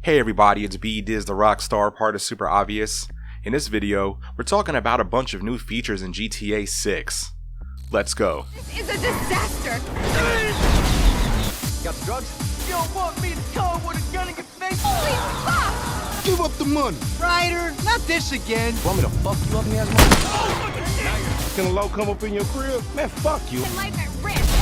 Hey everybody, it's B Diz the Rockstar, part of SuperObvious. In this video, we're talking about a bunch of new features in GTA 6. Let's go. This is a disaster! Got the drugs? You don't want me to come with a gun in your face? Please stop! Give up the money. Ryder, not this again. Want me to fuck you up, man? Oh, Can a low come up in your crib? Man, fuck you. fucking life at risk!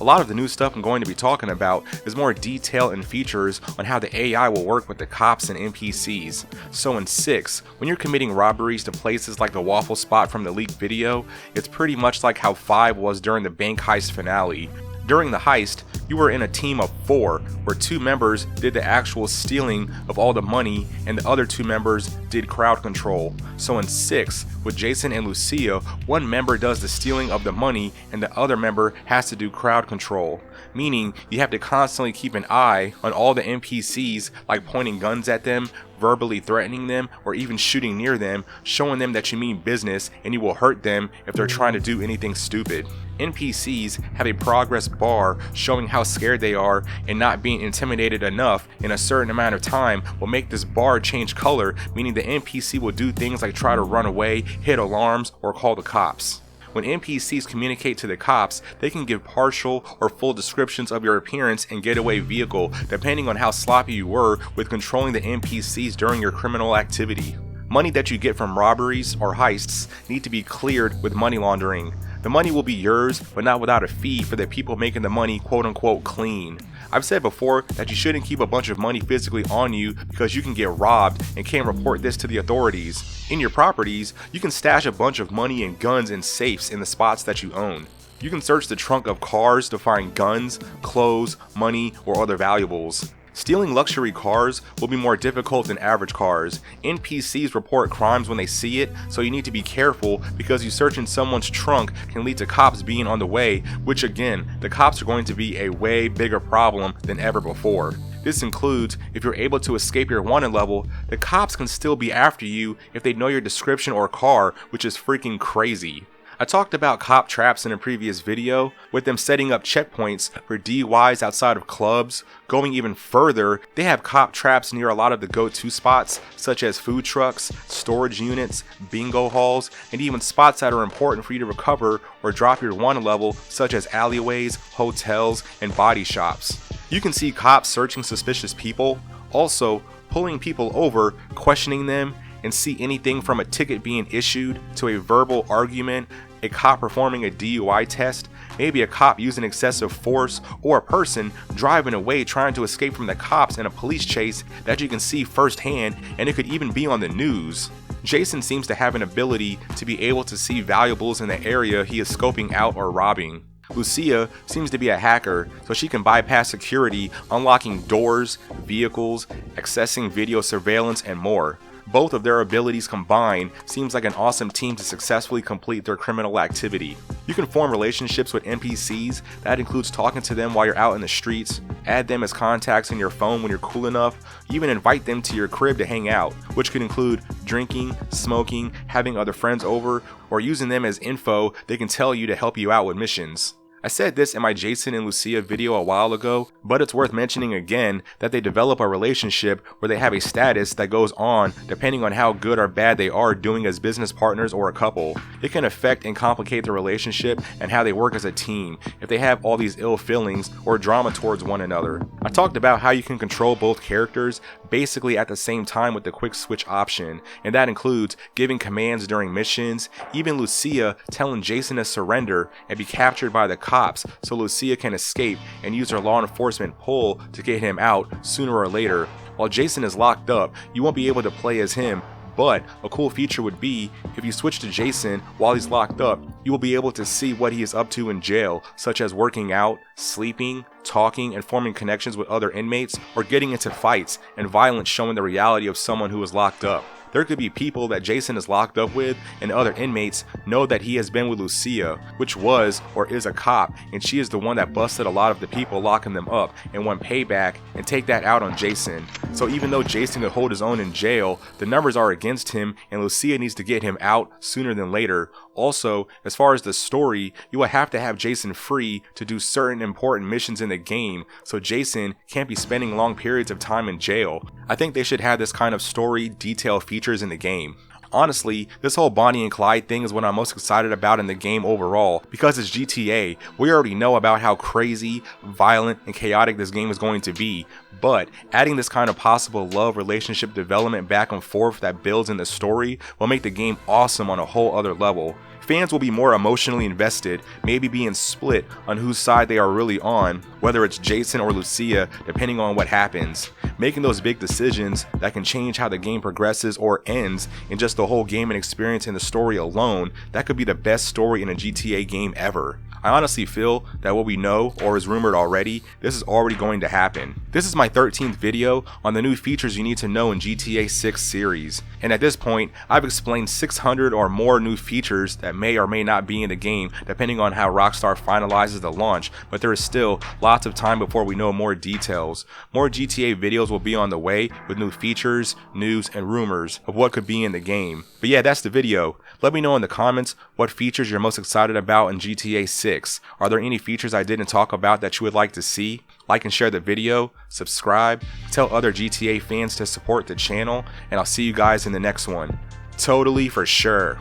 A lot of the new stuff I'm going to be talking about is more detail and features on how the AI will work with the cops and NPCs. So in 6, when you're committing robberies to places like the waffle spot from the leaked video, it's pretty much like how 5 was during the bank heist finale. During the heist, you were in a team of 4, where 2 members did the actual stealing of all the money and the other 2 members did crowd control. So in 6, with Jason and Lucia, one member does the stealing of the money and the other member has to do crowd control. Meaning, you have to constantly keep an eye on all the NPCs, like pointing guns at them, verbally threatening them, or even shooting near them, showing them that you mean business and you will hurt them if they're trying to do anything stupid. NPCs have a progress bar showing how scared they are, and not being intimidated enough in a certain amount of time will make this bar change color, meaning the NPC will do things like try to run away, hit alarms, or call the cops. When NPCs communicate to the cops, they can give partial or full descriptions of your appearance and getaway vehicle, depending on how sloppy you were with controlling the NPCs during your criminal activity. Money that you get from robberies or heists need to be cleared with money laundering. The money will be yours, but not without a fee for the people making the money quote unquote clean. I've said before that you shouldn't keep a bunch of money physically on you because you can get robbed and can't report this to the authorities. In your properties, you can stash a bunch of money and guns in safes in the spots that you own. You can search the trunk of cars to find guns, clothes, money, or other valuables. Stealing luxury cars will be more difficult than average cars. NPCs report crimes when they see it, so you need to be careful because you searching someone's trunk can lead to cops being on the way, which again, the cops are going to be a way bigger problem than ever before. This includes, if you're able to escape your wanted level, the cops can still be after you if they know your description or car, which is freaking crazy. I talked about cop traps in a previous video, with them setting up checkpoints for DUIs outside of clubs. Going even further, they have cop traps near a lot of the go-to spots, such as food trucks, storage units, bingo halls, and even spots that are important for you to recover or drop your wanted level, such as alleyways, hotels, and body shops. You can see cops searching suspicious people, also pulling people over, questioning them, and see anything from a ticket being issued to a verbal argument, a cop performing a DUI test, maybe a cop using excessive force, or a person driving away trying to escape from the cops in a police chase that you can see firsthand, and it could even be on the news. Jason seems to have an ability to be able to see valuables in the area he is scoping out or robbing. Lucia seems to be a hacker, so she can bypass security, unlocking doors, vehicles, accessing video surveillance, and more. Both of their abilities combined seems like an awesome team to successfully complete their criminal activity. You can form relationships with NPCs, that includes talking to them while you're out in the streets, add them as contacts in your phone when you're cool enough, even invite them to your crib to hang out, which could include drinking, smoking, having other friends over, or using them as info they can tell you to help you out with missions. I said this in my Jason and Lucia video a while ago, but it's worth mentioning again that they develop a relationship where they have a status that goes on depending on how good or bad they are doing as business partners or a couple. It can affect and complicate the relationship and how they work as a team if they have all these ill feelings or drama towards one another. I talked about how you can control both characters basically at the same time with the quick switch option, and that includes giving commands during missions, even Lucia telling Jason to surrender and be captured by the cops so Lucia can escape and use her law enforcement pull to get him out sooner or later. While Jason is locked up, you won't be able to play as him, but a cool feature would be if you switch to Jason while he's locked up, you will be able to see what he is up to in jail, such as working out, sleeping, talking, and forming connections with other inmates, or getting into fights and violence, showing the reality of someone who is locked up. There could be people that Jason is locked up with, and other inmates know that he has been with Lucia, which was or is a cop, and she is the one that busted a lot of the people locking them up and want payback and take that out on Jason. So even though Jason could hold his own in jail, the numbers are against him and Lucia needs to get him out sooner than later. Also, as far as the story, you will have to have Jason free to do certain important missions in the game, so Jason can't be spending long periods of time in jail. I think they should have this kind of story detail features in the game. Honestly, this whole Bonnie and Clyde thing is what I'm most excited about in the game overall. Because it's GTA, we already know about how crazy, violent, and chaotic this game is going to be, but adding this kind of possible love relationship development back and forth that builds in the story will make the game awesome on a whole other level. Fans will be more emotionally invested, maybe being split on whose side they are really on, whether it's Jason or Lucia, depending on what happens. Making those big decisions that can change how the game progresses or ends in just the whole gaming experience and the story alone, that could be the best story in a GTA game ever. I honestly feel that what we know, or is rumored already, this is already going to happen. This is my 13th video on the new features you need to know in GTA 6 series, and at this point, I've explained 600 or more new features that may or may not be in the game depending on how Rockstar finalizes the launch, but there is still lots of time before we know more details. More GTA videos will be on the way with new features, news, and rumors of what could be in the game. But yeah, that's the video. Let me know in the comments what features you're most excited about in GTA 6. Are there any features I didn't talk about that you would like to see? Like and share the video, subscribe, tell other GTA fans to support the channel, and I'll see you guys in the next one. Totally for sure.